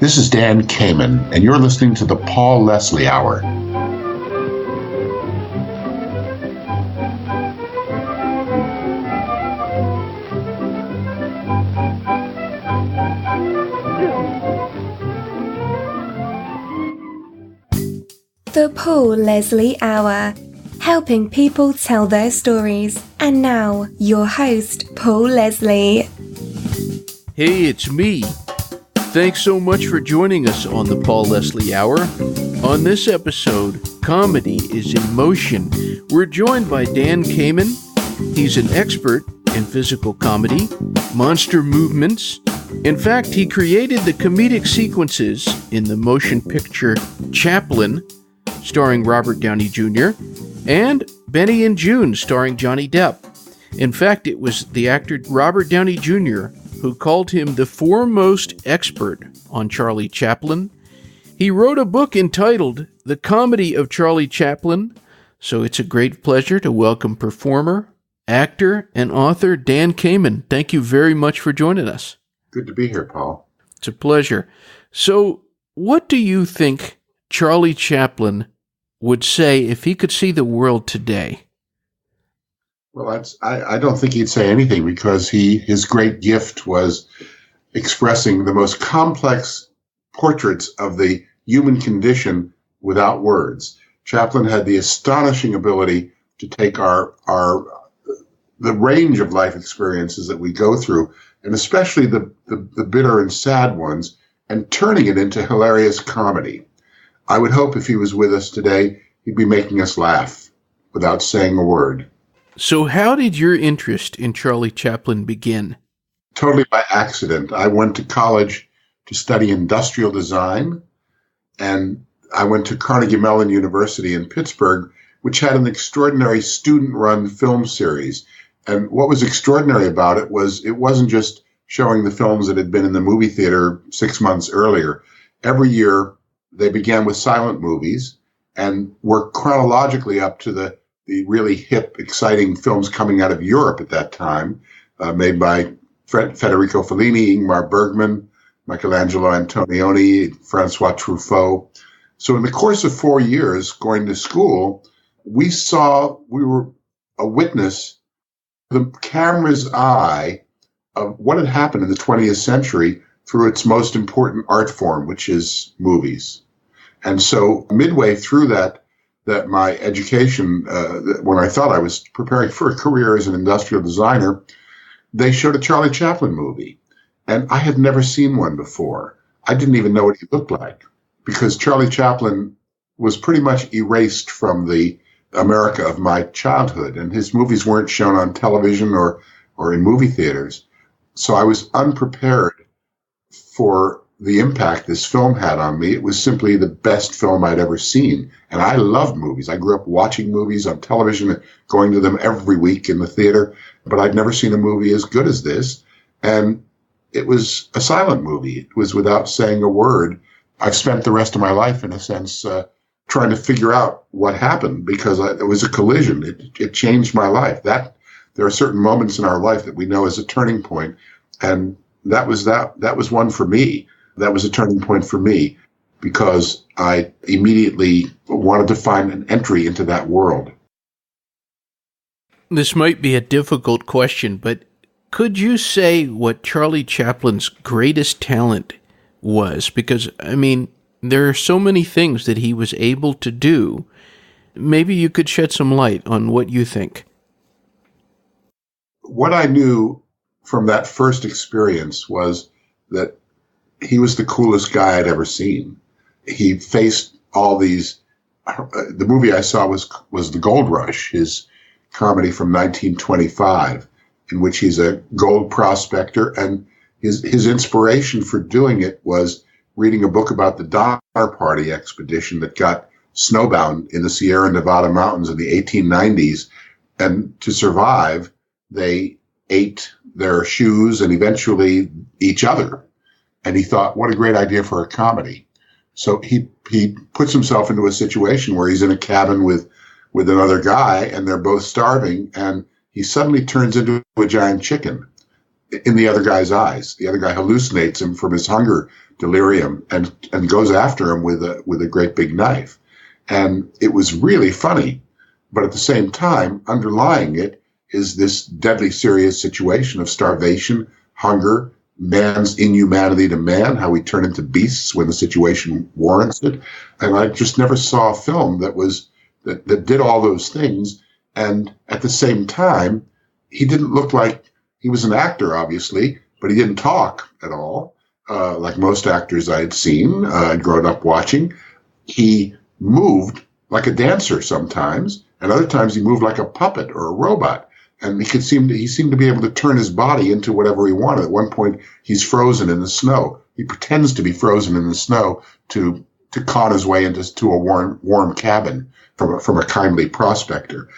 This is Dan Kamin, and you're listening to the Paul Leslie Hour. The Paul Leslie Hour, helping people tell their stories. And now, your host, Paul Leslie. Hey, it's me. Thanks so much for joining us on the Paul Leslie Hour. On this episode, Comedy is in Motion. We're joined by Dan Kamin. He's an expert in physical comedy, monster movements. In fact, he created the comedic sequences in the motion picture Chaplin, starring Robert Downey Jr., and Benny and June, starring Johnny Depp. In fact, it was the actor Robert Downey Jr. who called him the foremost expert on Charlie Chaplin. He wrote a book entitled The Comedy of Charlie Chaplin, so it's a great pleasure to welcome performer, actor, and author Dan Kamin. Thank you very much for joining us. Good to be here, Paul. It's a pleasure. So, what do you think Charlie Chaplin would say if he could see the world today? Well, I don't think he'd say anything, because his great gift was expressing the most complex portraits of the human condition without words. Chaplin had the astonishing ability to take the range of life experiences that we go through, and especially the bitter and sad ones, and turning it into hilarious comedy. I would hope if he was with us today, he'd be making us laugh without saying a word. So how did your interest in Charlie Chaplin begin? Totally by accident. I went to college to study industrial design, and I went to Carnegie Mellon University in Pittsburgh, which had an extraordinary student-run film series. And what was extraordinary about it wasn't just showing the films that had been in the movie theater 6 months earlier. Every year, they began with silent movies and worked chronologically up to the really hip, exciting films coming out of Europe at that time, made by Federico Fellini, Ingmar Bergman, Michelangelo Antonioni, Francois Truffaut. So in the course of 4 years going to school, we were a witness to the camera's eye of what had happened in the 20th century through its most important art form, which is movies. And so midway through that my education, when I thought I was preparing for a career as an industrial designer, they showed a Charlie Chaplin movie. And I had never seen one before. I didn't even know what he looked like, because Charlie Chaplin was pretty much erased from the America of my childhood, and his movies weren't shown on television or in movie theaters. So I was unprepared for the impact this film had on me. It was simply the best film I'd ever seen. And I loved movies. I grew up watching movies on television and going to them every week in the theater, but I'd never seen a movie as good as this. And it was a silent movie. It was without saying a word. I've spent the rest of my life, in a sense, trying to figure out what happened, because it was a collision. It changed my life. There are certain moments in our life that we know as a turning point, and that was one for me. That was a turning point for me, because I immediately wanted to find an entry into that world. This might be a difficult question, but could you say what Charlie Chaplin's greatest talent was? Because, I mean, there are so many things that he was able to do. Maybe you could shed some light on what you think. What I knew from that first experience was that he was the coolest guy I'd ever seen. He faced all these. The movie I saw was The Gold Rush, his comedy from 1925, in which he's a gold prospector, and his inspiration for doing it was reading a book about the Donner Party expedition that got snowbound in the Sierra Nevada mountains in the 1890s, and to survive, they ate their shoes and eventually each other. And he thought, what a great idea for a comedy. So he puts himself into a situation where he's in a cabin with another guy, and they're both starving, and he suddenly turns into a giant chicken in the other guy's eyes. The other guy hallucinates him from his hunger delirium and goes after him with a great big knife. And it was really funny. But at the same time, underlying it is this deadly serious situation of starvation, hunger, man's inhumanity to man, how we turn into beasts when the situation warrants it. And I just never saw a film that did all those things. And at the same time, he didn't look like he was an actor, obviously, but he didn't talk at all, like most actors I had seen, I'd grown up watching. He moved like a dancer sometimes, and other times he moved like a puppet or a robot. And he seemed to be able to turn his body into whatever he wanted. At one point, he's frozen in the snow. He pretends to be frozen in the snow to con his way into a warm cabin from a kindly prospector.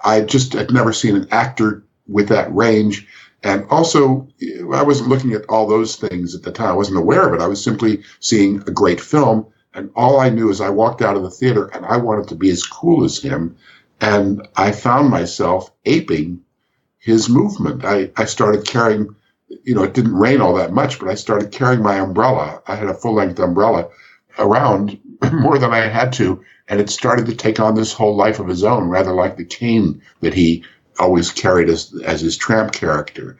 I'd never seen an actor with that range. And also, I wasn't looking at all those things at the time. I wasn't aware of it. I was simply seeing a great film. And all I knew is I walked out of the theater and I wanted to be as cool as him. And I found myself aping his movement. I started carrying, it didn't rain all that much, but I started carrying my umbrella. I had a full-length umbrella around more than I had to. And it started to take on this whole life of his own, rather like the cane that he always carried as his tramp character.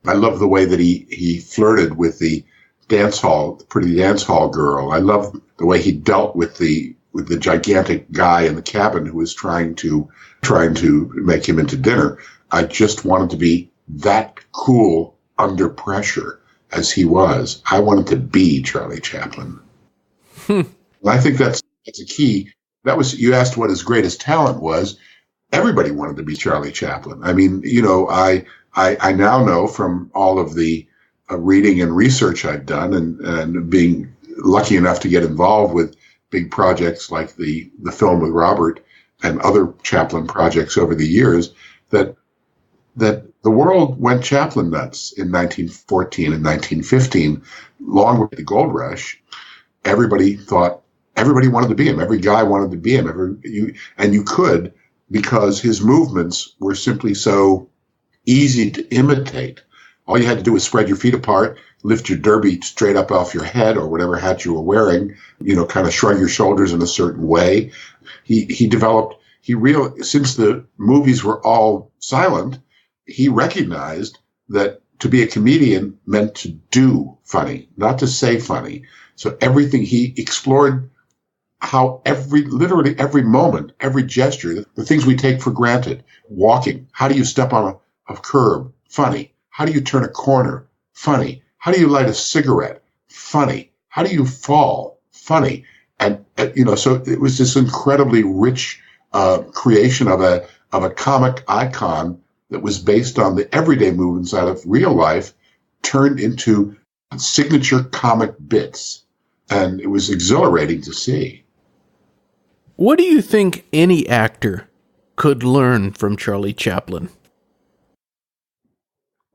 I love the way that he flirted with the pretty dance hall girl. I love the way he dealt with the gigantic guy in the cabin who was trying to make him into dinner. I just wanted to be that cool under pressure as he was. I wanted to be Charlie Chaplin. And I think that's a key. You asked what his greatest talent was. Everybody wanted to be Charlie Chaplin. I mean, I now know from all of the reading and research I've done and being lucky enough to get involved with big projects like the film with Robert and other Chaplin projects over the years, that the world went Chaplin nuts in 1914 and 1915, long with the gold rush. Everybody wanted to be him. Every guy wanted to be him. You could, because his movements were simply so easy to imitate. All you had to do was spread your feet apart, lift your derby straight up off your head or whatever hat you were wearing, kind of shrug your shoulders in a certain way. Since the movies were all silent, he recognized that to be a comedian meant to do funny, not to say funny. So everything he explored, how literally every moment, every gesture, the things we take for granted, walking, how do you step on a curb? Funny. How do you turn a corner? Funny. How do you light a cigarette? Funny. How do you fall? Funny. And, so it was this incredibly rich creation of a comic icon that was based on the everyday movements out of real life, turned into signature comic bits. And it was exhilarating to see. What do you think any actor could learn from Charlie Chaplin?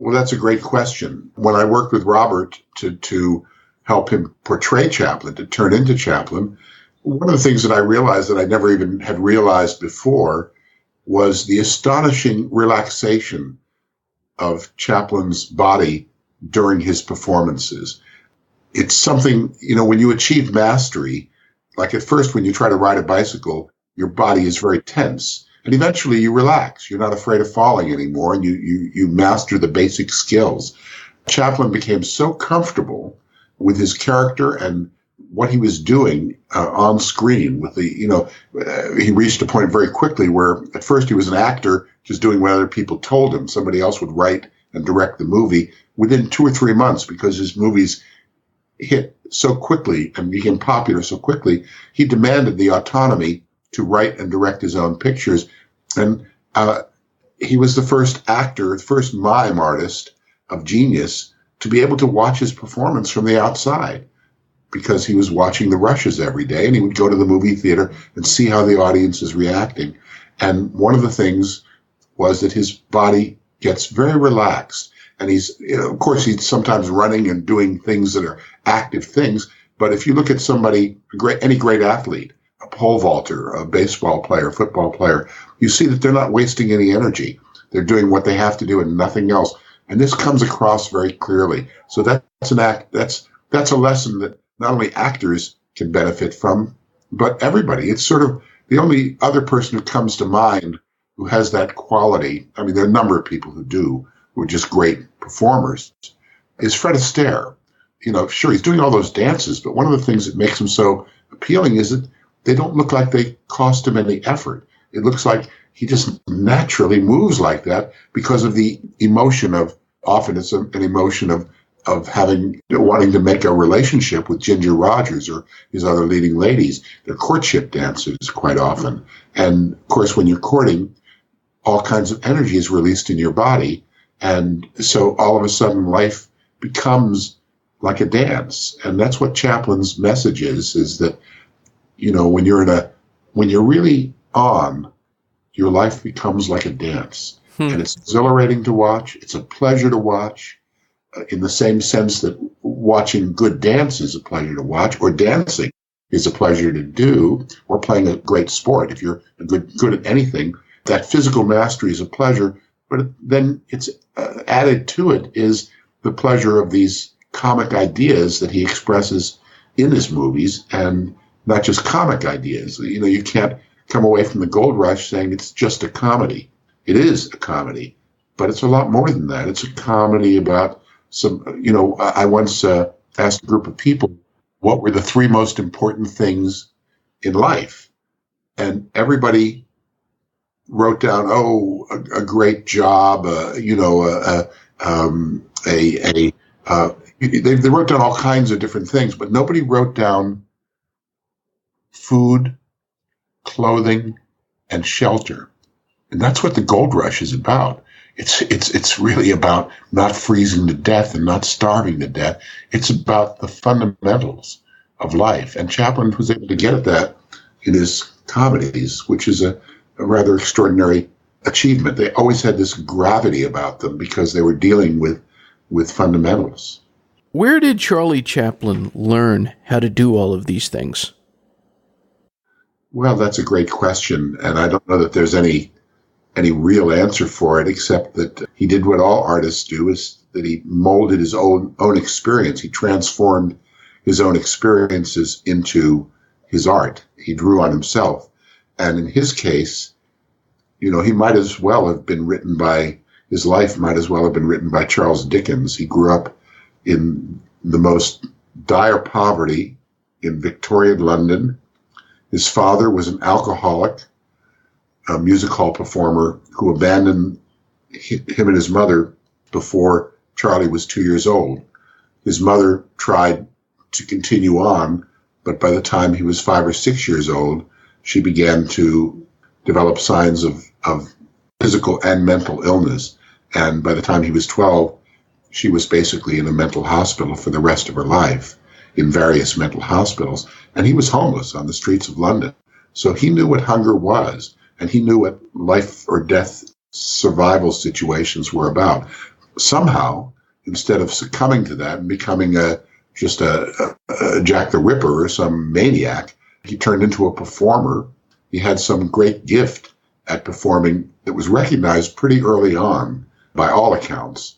Well, that's a great question. When I worked with Robert to help him portray Chaplin, to turn into Chaplin, one of the things that I realized that I never even had realized before was the astonishing relaxation of Chaplin's body during his performances. It's something, when you achieve mastery, like at first when you try to ride a bicycle, your body is very tense. And eventually you relax. You're not afraid of falling anymore, and you master the basic skills. Chaplin became so comfortable with his character and what he was doing on screen with he reached a point very quickly where at first he was an actor just doing what other people told him. Somebody else would write and direct the movie. Within 2 or 3 months, because his movies hit so quickly and became popular so quickly, he demanded the autonomy to write and direct his own pictures. And he was the first actor, the first mime artist of genius to be able to watch his performance from the outside, because he was watching the rushes every day, and he would go to the movie theater and see how the audience is reacting. And one of the things was that his body gets very relaxed. And of course, he's sometimes running and doing things that are active things. But if you look at any great athlete, a pole vaulter, a baseball player, football player, you see that they're not wasting any energy. They're doing what they have to do and nothing else. And this comes across very clearly. So that's an act. That's that's a lesson that not only actors can benefit from, but everybody. It's sort of the only other person who comes to mind who has that quality. I mean, there are a number of people who do, who are just great performers, is Fred Astaire. Sure, he's doing all those dances, but one of the things that makes him so appealing is that they don't look like they cost him any effort. It looks like he just naturally moves like that because of the emotion of, often it's an emotion of wanting to make a relationship with Ginger Rogers or his other leading ladies. They're courtship dancers quite often. And of course, when you're courting, all kinds of energy is released in your body. And so all of a sudden life becomes like a dance. And that's what Chaplin's message is that, when you're really on, your life becomes like a dance. And it's exhilarating to watch. It's a pleasure to watch, in the same sense that watching good dance is a pleasure to watch, or dancing is a pleasure to do, or playing a great sport. If you're good at anything, that physical mastery is a pleasure, but then it's added to it is the pleasure of these comic ideas that he expresses in his movies, and not just comic ideas. You can't come away from the Gold Rush saying it's just a comedy. It is a comedy, but it's a lot more than that. It's a comedy about I once asked a group of people what were the three most important things in life, and everybody wrote down, a great job, they wrote down all kinds of different things, but nobody wrote down food, clothing, and shelter. And that's what the Gold Rush is about. It's really about not freezing to death and not starving to death. It's about the fundamentals of life. And Chaplin was able to get at that in his comedies, which is a rather extraordinary achievement. They always had this gravity about them because they were dealing with fundamentals. Where did Charlie Chaplin learn how to do all of these things? Well, that's a great question, and I don't know that there's any real answer for it, except that he did what all artists do, is that he molded his own experience. He transformed his own experiences into his art. He drew on himself. And in his case, he might as well have been written by, his life might as well have been written by Charles Dickens. He grew up in the most dire poverty in Victorian London. His father was an alcoholic, a music hall performer who abandoned him and his mother before Charlie was 2 years old. His mother tried to continue on, but by the time he was 5 or 6 years old, she began to develop signs of physical and mental illness. And by the time he was 12, she was basically in a mental hospital for the rest of her life, in various mental hospitals. And he was homeless on the streets of London. So he knew what hunger was, and he knew what life or death survival situations were about. Somehow, instead of succumbing to that and becoming just a Jack the Ripper or some maniac, he turned into a performer. He had some great gift at performing that was recognized pretty early on by all accounts.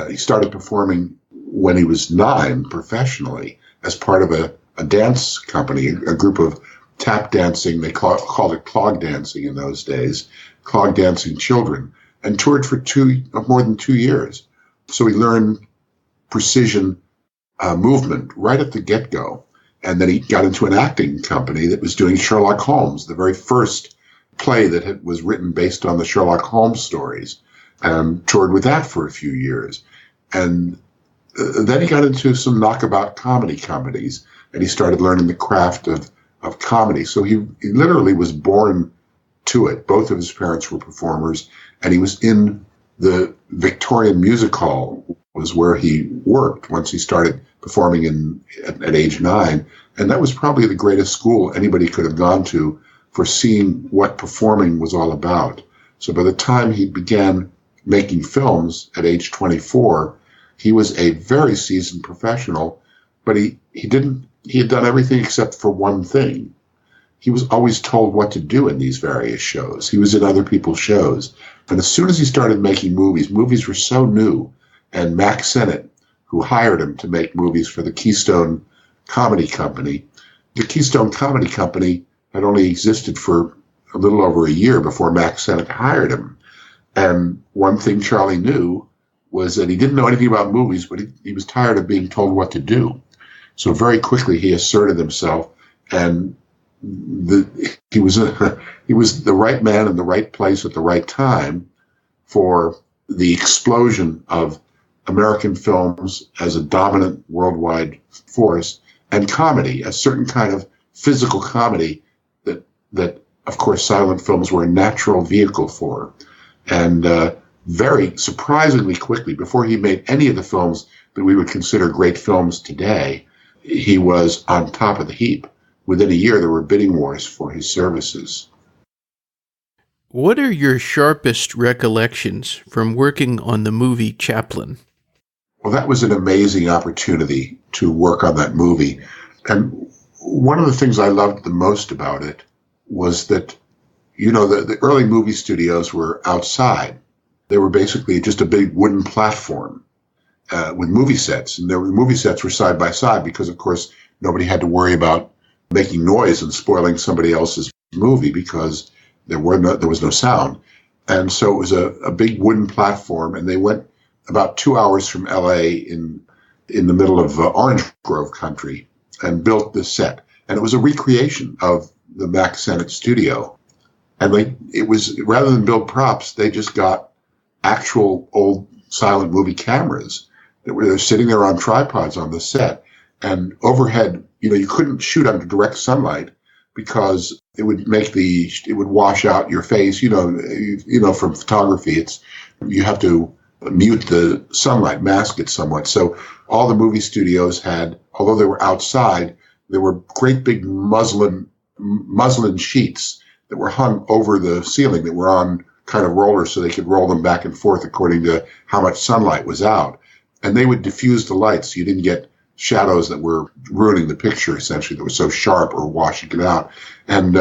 He started performing when he was 9 professionally as part of a dance company, a group of tap dancing. They called it clog dancing in those days, clog dancing children, and toured for more than 2 years. So he learned precision movement right at the get-go. And then he got into an acting company that was doing Sherlock Holmes, the very first play that was written based on the Sherlock Holmes stories, and toured with that for a few years. And then he got into some knockabout comedy companies, and he started learning the craft of comedy. So he literally was born to it. Both of his parents were performers, and he was in the Victorian Music Hall was where he worked once he started performing at age 9. And that was probably the greatest school anybody could have gone to for seeing what performing was all about. So by the time he began making films at age 24, he was a very seasoned professional, but he had done everything except for one thing. He was always told what to do in these various shows. He was in other people's shows. And as soon as he started making movies were so new. And Mack Sennett who hired him to make movies for the Keystone Comedy Company. The Keystone Comedy Company had only existed for a little over a year before Mack Sennett hired him. And one thing Charlie knew was that he didn't know anything about movies, but he was tired of being told what to do. So very quickly he asserted himself, and he was the right man in the right place at the right time for the explosion of American films as a dominant worldwide force, and comedy, a certain kind of physical comedy that of course silent films were a natural vehicle for. And very surprisingly quickly, before he made any of the films that we would consider great films today, he was on top of the heap. Within a year, there were bidding wars for his services. What are your sharpest recollections from working on the movie Chaplin? Well, that was an amazing opportunity to work on that movie. And one of the things I loved the most about it was that, the early movie studios were outside. They were basically just a big wooden platform with movie sets. And the movie sets were side by side because, of course, nobody had to worry about making noise and spoiling somebody else's movie because there was no sound. And so it was a big wooden platform, and they went about 2 hours from L.A. in the middle of Orange Grove country and built this set. And it was a recreation of the Mack Sennett studio. And it was, rather than build props, they just got actual old silent movie cameras that were sitting there on tripods on the set. And overhead, you couldn't shoot under direct sunlight because it would wash out your face. From photography, you have to mute the sunlight, mask it somewhat. So all the movie studios had, although they were outside, there were great big muslin sheets that were hung over the ceiling that were on kind of rollers so they could roll them back and forth according to how much sunlight was out. And they would diffuse the lights so you didn't get shadows that were ruining the picture, essentially, that were so sharp or washing it out. And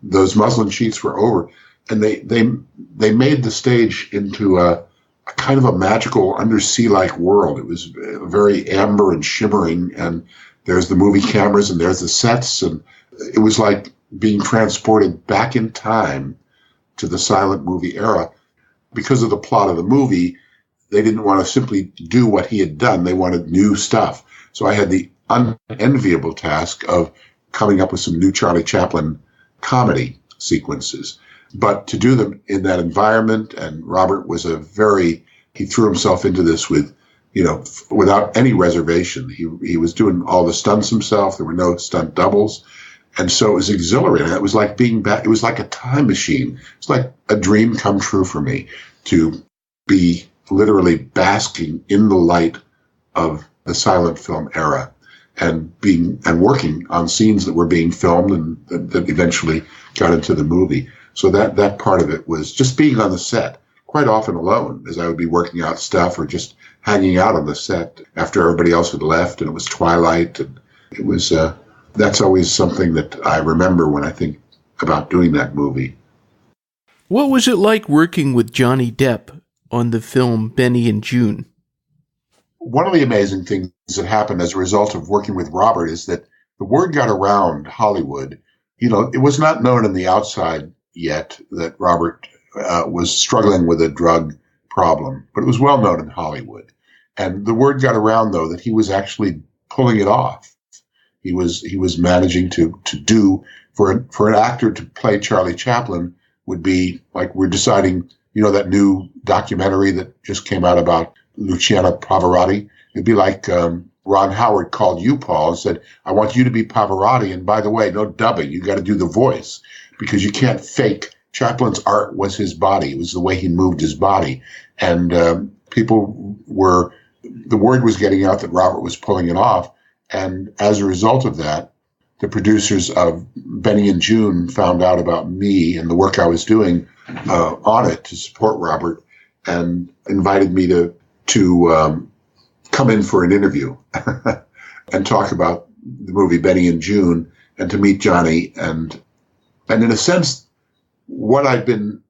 those muslin sheets were over. And they made the stage into a kind of a magical undersea-like world. It was very amber and shimmering, and there's the movie cameras and there's the sets, and it was like being transported back in time to the silent movie era. Because of the plot of the movie, they didn't want to simply do what he had done. They wanted new stuff. So I had the unenviable task of coming up with some new Charlie Chaplin comedy sequences. But to do them in that environment, and Robert was he threw himself into this without any reservation. He was doing all the stunts himself. There were no stunt doubles. And so it was exhilarating. It was like being back. It was like a time machine. It's like a dream come true for me to be literally basking in the light of the silent film era and working on scenes that were being filmed and that eventually got into the movie. So that part of it was just being on the set, quite often alone, as I would be working out stuff or just hanging out on the set after everybody else had left and it was twilight. And it was, that's always something that I remember when I think about doing that movie. What was it like working with Johnny Depp on the film Benny and June? One of the amazing things that happened as a result of working with Robert is that the word got around Hollywood. It was not known on the outside yet that Robert was struggling with a drug problem, but it was well known in Hollywood. And the word got around, though, that he was actually pulling it off. He was managing to do, for an actor to play Charlie Chaplin would be like we're deciding, that new documentary that just came out about Luciano Pavarotti. It'd be like Ron Howard called you, Paul, and said, I want you to be Pavarotti. And by the way, no dubbing. You got to do the voice because you can't fake. Chaplin's art was his body. It was the way he moved his body. And the word was getting out that Robert was pulling it off. And as a result of that, the producers of Benny and June found out about me and the work I was doing on it to support Robert and invited me to come in for an interview and talk about the movie Benny and June and to meet Johnny. And in a sense, what I've been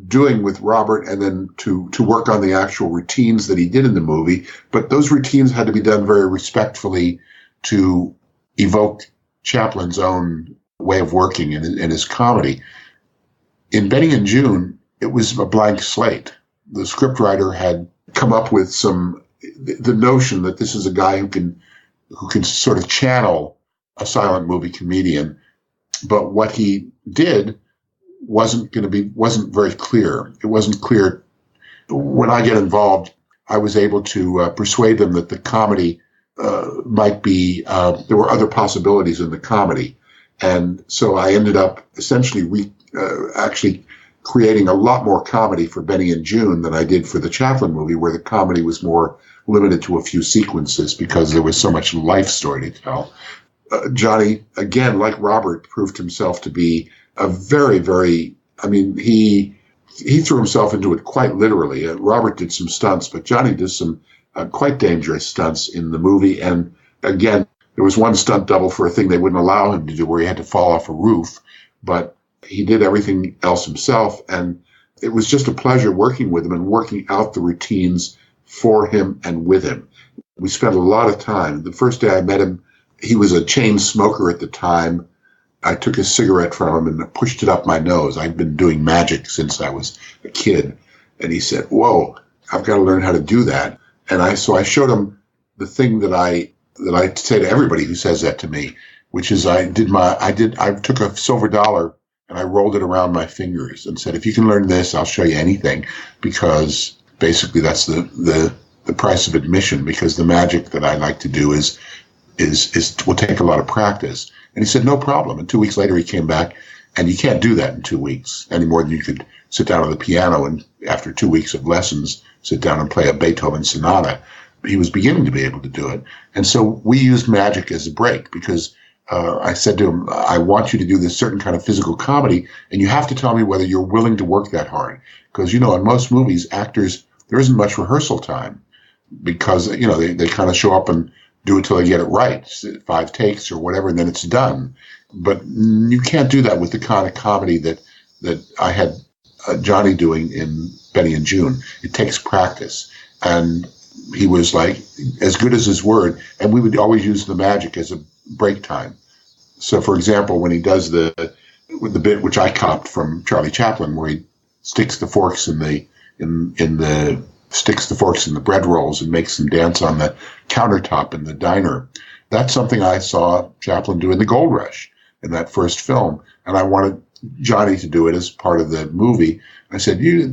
doing with Robert, and then to work on the actual routines that he did in the movie. But those routines had to be done very respectfully to evoke Chaplin's own way of working in his comedy. In Benny and June, it was a blank slate. The scriptwriter had come up with the notion that this is a guy who can sort of channel a silent movie comedian, but what he did wasn't very clear. It wasn't clear. When I get involved, I was able to persuade them that the comedy might be, there were other possibilities in the comedy. And so I ended up essentially actually creating a lot more comedy for Benny and June than I did for the Chaplin movie, where the comedy was more limited to a few sequences because there was so much life story to tell. Johnny, again, like Robert, proved himself to be a very, very, he threw himself into it quite literally. Robert did some stunts, but Johnny did some quite dangerous stunts in the movie. And again, there was one stunt double for a thing they wouldn't allow him to do where he had to fall off a roof, but he did everything else himself. And it was just a pleasure working with him and working out the routines for him and with him. We spent a lot of time. The first day I met him, he was a chain smoker at the time. I took a cigarette from him and pushed it up my nose. I'd been doing magic since I was a kid. And he said, "Whoa, I've got to learn how to do that." And so I showed him the thing that I say to everybody who says that to me, which is I took a silver dollar and I rolled it around my fingers and said, "If you can learn this, I'll show you anything," because basically that's the price of admission, because the magic that I like to do will take a lot of practice. And he said, "No problem." And 2 weeks later, he came back, and you can't do that in 2 weeks any more than you could sit down on the piano and after 2 weeks of lessons, sit down and play a Beethoven sonata. He was beginning to be able to do it. And so we used magic as a break because I said to him, "I want you to do this certain kind of physical comedy, and you have to tell me whether you're willing to work that hard." Because, in most movies, actors, there isn't much rehearsal time because, they kind of show up and do it till they get it right, 5 takes or whatever, and then it's done. But you can't do that with the kind of comedy that I had Johnny doing in Benny and June. It takes practice. And he was like as good as his word. And we would always use the magic as a break time. So, for example, when he does the bit which I copped from Charlie Chaplin, where he sticks the forks in the bread rolls and makes them dance on the countertop in the diner. That's something I saw Chaplin do in The Gold Rush in that first film. And I wanted Johnny to do it as part of the movie. I said, you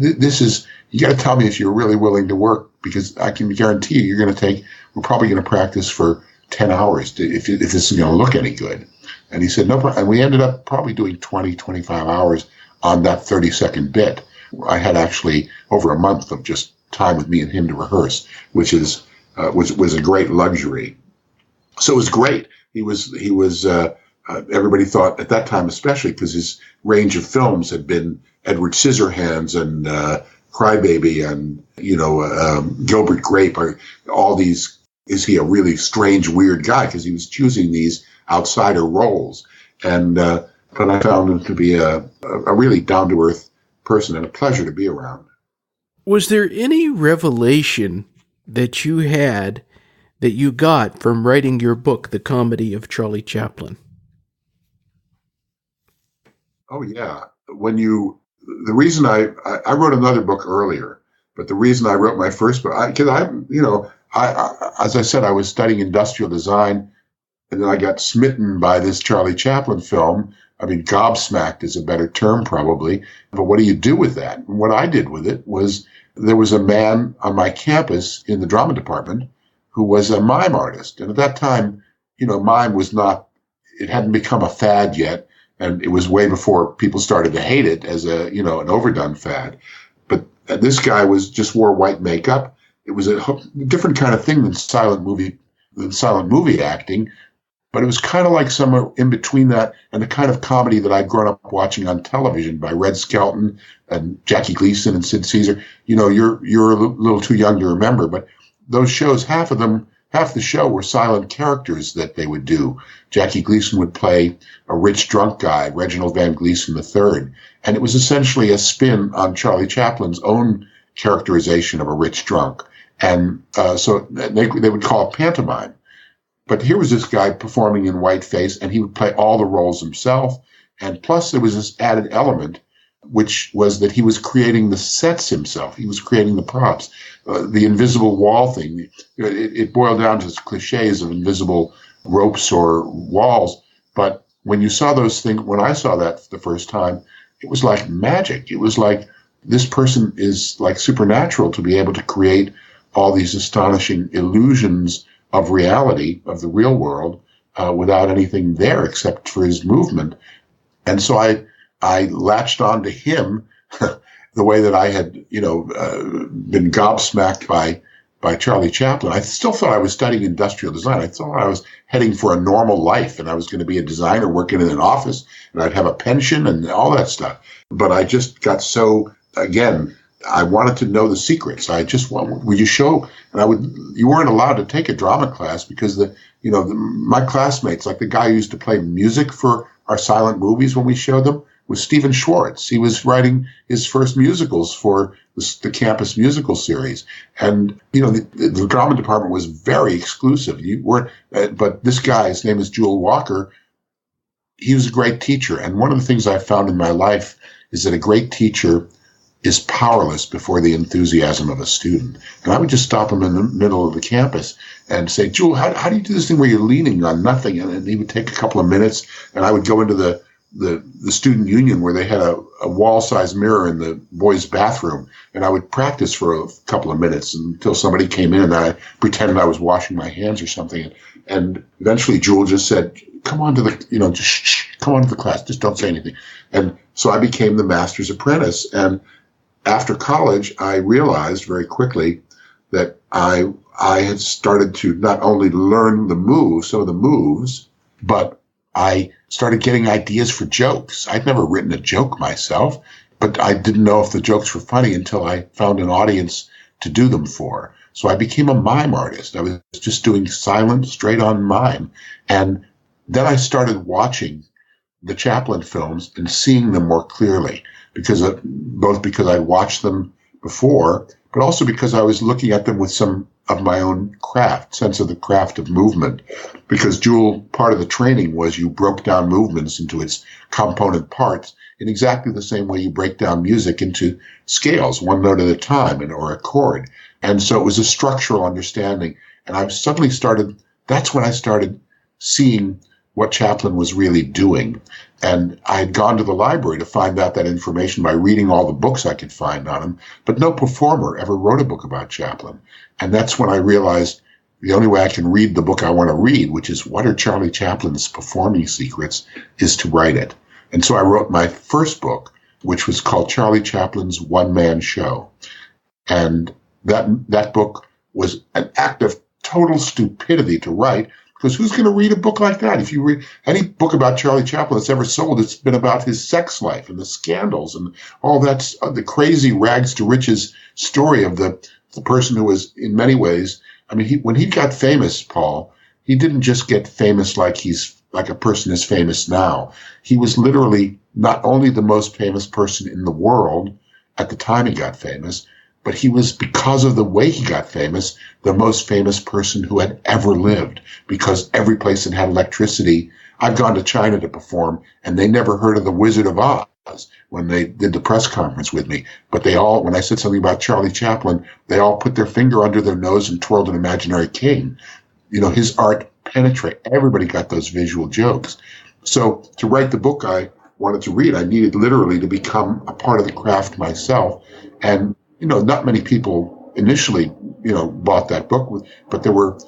got to tell me if you're really willing to work, because I can guarantee you we're probably going to practice for 10 hours if this is going to look any good. And he said, "No problem." And we ended up probably doing 20, 25 hours on that 30-second bit. I had actually over a month of just time with me and him to rehearse, which was a great luxury. So it was great. He was everybody thought at that time, especially because his range of films had been Edward Scissorhands and Crybaby and Gilbert Grape, or all these. Is he a really strange, weird guy? Because he was choosing these outsider roles, and but I found him to be a really down to earth person and a pleasure to be around. Was there any revelation that you had that you got from writing your book, The Comedy of Charlie Chaplin? Oh, yeah. The reason I wrote another book earlier, but the reason I wrote my first book, as I said, I was studying industrial design, and then I got smitten by this Charlie Chaplin film. Gobsmacked is a better term probably, but what do you do with that? And what I did with it was, there was a man on my campus in the drama department who was a mime artist. And at that time, mime was it hadn't become a fad yet. And it was way before people started to hate it as an overdone fad. But this guy just wore white makeup. It was a different kind of thing than silent movie acting. But it was kind of like somewhere in between that and the kind of comedy that I'd grown up watching on television by Red Skelton and Jackie Gleason and Sid Caesar. You're a little too young to remember, but those shows, half of them half the show were silent characters that they would do. Jackie Gleason would play a rich drunk guy, Reginald Van Gleason III, and it was essentially a spin on Charlie Chaplin's own characterization of a rich drunk. And so they would call it pantomime. But here was this guy performing in whiteface, and he would play all the roles himself. And plus there was this added element, which was that he was creating the sets himself. He was creating the props. The invisible wall thing, it boiled down to cliches of invisible ropes or walls. But when you saw those things, when I saw that the first time, it was like magic. It was like this person is like supernatural to be able to create all these astonishing illusions of reality, of the real world, without anything there except for his movement. And so I latched on to him the way that I had, been gobsmacked by Charlie Chaplin. I still thought I was studying industrial design. I thought I was heading for a normal life, and I was going to be a designer working in an office, and I'd have a pension and all that stuff. But I just got so, again, I wanted to know the secrets. I just would you show, and you weren't allowed to take a drama class because my classmates, like the guy who used to play music for our silent movies when we showed them, was Stephen Schwartz. He was writing his first musicals for the campus musical series. And, the drama department was very exclusive. You weren't, but this guy, his name is Jewel Walker, he was a great teacher. And one of the things I found in my life is that a great teacher is powerless before the enthusiasm of a student. And I would just stop him in the middle of the campus and say, Jewel, how do you do this thing where you're leaning on nothing? And he would take a couple of minutes, and I would go into the student union where they had a wall-sized mirror in the boys' bathroom, and I would practice for a couple of minutes until somebody came in, and I pretended I was washing my hands or something. And eventually Jewel just said, come on to the, come on to the class, just don't say anything. And so I became the master's apprentice. And after college, I realized very quickly that I had started to not only learn some of the moves, but I started getting ideas for jokes. I'd never written a joke myself, but I didn't know if the jokes were funny until I found an audience to do them for. So I became a mime artist. I was just doing silent, straight-on mime. And then I started watching the Chaplin films and seeing them more clearly, both because I watched them before, but also because I was looking at them with some of my own sense of the craft of movement. Because Jewel, part of the training was you broke down movements into its component parts in exactly the same way you break down music into scales, one note at a time, or a chord. And so it was a structural understanding. And that's when I started seeing what Chaplin was really doing. And I had gone to the library to find out that information by reading all the books I could find on him, but no performer ever wrote a book about Chaplin. And that's when I realized the only way I can read the book I want to read, which is what are Charlie Chaplin's performing secrets, is to write it. And so I wrote my first book, which was called Charlie Chaplin's One-Man Show. And that book was an act of total stupidity to write, because who's going to read a book like that? If you read any book about Charlie Chaplin that's ever sold, it's been about his sex life and the scandals and all that, the crazy rags to riches story of the person who was, in many ways, when he got famous, Paul, he didn't just get famous like a person is famous now. He was literally not only the most famous person in the world at the time he got famous, but he was, because of the way he got famous, the most famous person who had ever lived, because every place that had electricity. I've gone to China to perform, and they never heard of the Wizard of Oz when they did the press conference with me. But when I said something about Charlie Chaplin, they all put their finger under their nose and twirled an imaginary cane. His art penetrated. Everybody got those visual jokes. So to write the book I wanted to read, I needed literally to become a part of the craft myself. And not many people initially, bought that book, but there were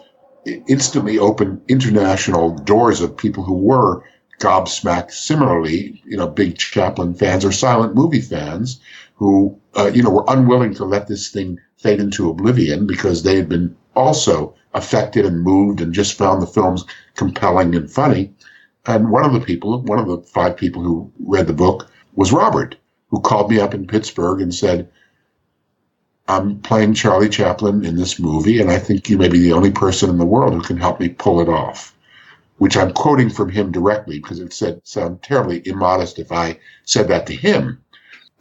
instantly open international doors of people who were gobsmacked similarly, big Chaplin fans or silent movie fans who, were unwilling to let this thing fade into oblivion because they had been also affected and moved and just found the films compelling and funny. And one of the 5 people who read the book was Robert, who called me up in Pittsburgh and said, I'm playing Charlie Chaplin in this movie, and I think you may be the only person in the world who can help me pull it off. Which I'm quoting from him directly because it sound terribly immodest if I said that to him.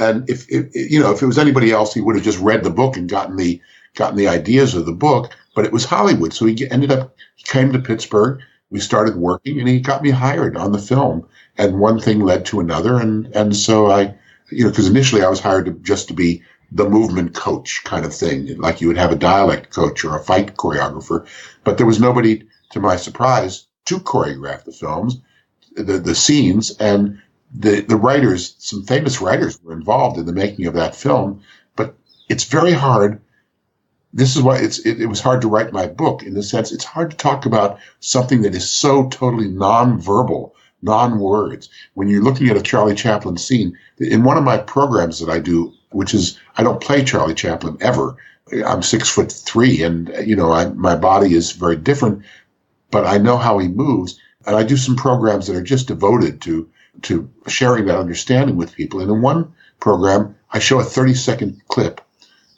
And if it was anybody else, he would have just read the book and gotten the ideas of the book. But it was Hollywood, so he came to Pittsburgh. We started working, and he got me hired on the film. And one thing led to another, and so I, because initially I was hired to be the movement coach kind of thing, like you would have a dialect coach or a fight choreographer. But there was nobody, to my surprise, to choreograph the films, the scenes, and the writers. Some famous writers were involved in the making of that film, but it's very hard. This is why it was hard to write my book, in the sense it's hard to talk about something that is so totally non-verbal, non-words. When you're looking at a Charlie Chaplin scene, in one of my programs that I do, which is, I don't play Charlie Chaplin ever. I'm 6'3", and my body is very different, but I know how he moves, and I do some programs that are just devoted to sharing that understanding with people. And in one program, I show a 30-second clip,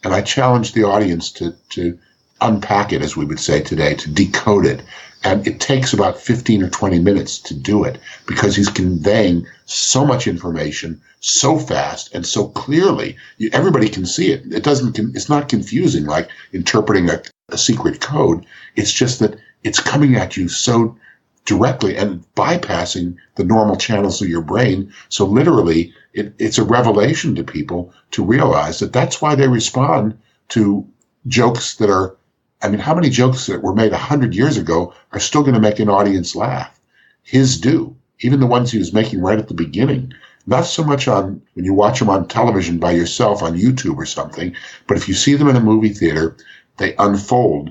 and I challenge the audience to unpack it, as we would say today, to decode it. And it takes about 15 or 20 minutes to do it, because he's conveying so much information so fast and so clearly. Everybody can see it. It's not confusing like interpreting a secret code. It's just that it's coming at you so directly and bypassing the normal channels of your brain. So literally, it's a revelation to people to realize that that's why they respond to jokes that are, how many jokes that were made 100 years ago are still going to make an audience laugh? His do. Even the ones he was making right at the beginning. Not so much when you watch them on television by yourself on YouTube or something, but if you see them in a movie theater, they unfold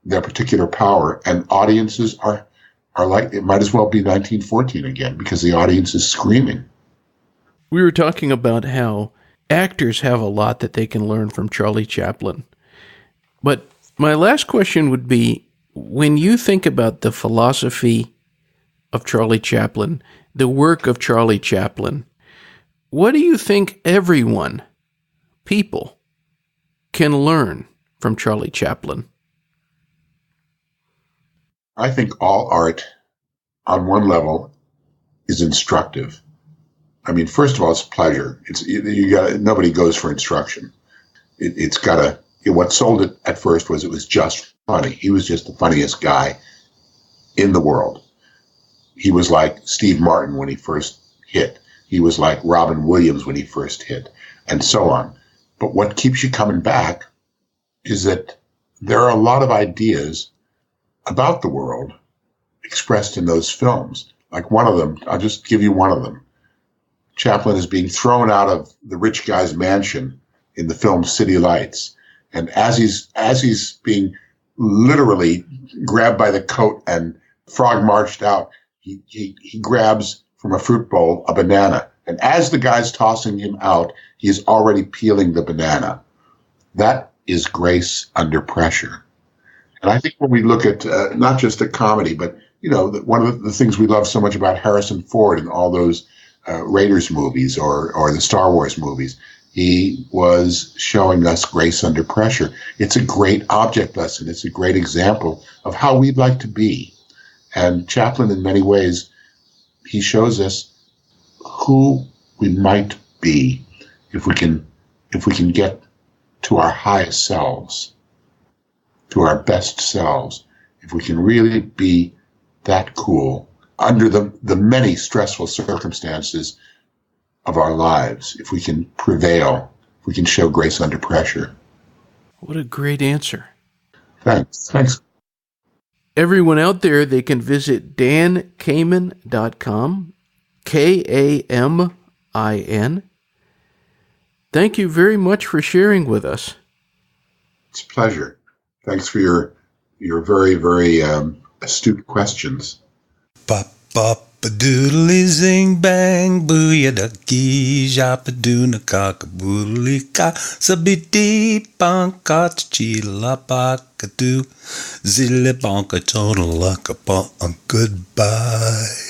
their particular power, and audiences are like, it might as well be 1914 again, because the audience is screaming. We were talking about how actors have a lot that they can learn from Charlie Chaplin. But my last question would be, when you think about the philosophy of Charlie Chaplin, the work of Charlie Chaplin, what do you think people, can learn from Charlie Chaplin? I think all art, on one level, is instructive. First of all, it's pleasure. Nobody goes for instruction. What sold it at first was it was just funny. He was just the funniest guy in the world. He was like Steve Martin when he first hit. He was like Robin Williams when he first hit, and so on. But what keeps you coming back is that there are a lot of ideas about the world expressed in those films. Like one of them, I'll just give you one of them. Chaplin is being thrown out of the rich guy's mansion in the film City Lights. And as he's being literally grabbed by the coat and frog marched out, he grabs from a fruit bowl a banana. And as the guy's tossing him out, he is already peeling the banana. That is grace under pressure. And I think when we look at not just a comedy, but one of the things we love so much about Harrison Ford and all those Raiders movies or the Star Wars movies, he was showing us grace under pressure. It's a great object lesson. It's a great example of how we'd like to be. And Chaplin, in many ways, he shows us who we might be if we can get to our highest selves, to our best selves, if we can really be that cool under the many stressful circumstances of our lives, if we can prevail, if we can show grace under pressure. What a great answer. Thanks. Everyone out there, they can visit dankamin.com, Kamin. Thank you very much for sharing with us. It's a pleasure. Thanks for your very, very astute questions. Ba-ba-ba-doodly zing bang booyah ducky japadoona cock-a-boodly ka sabiti bonka chila bakadoo zilla bonka total luck upon goodbye.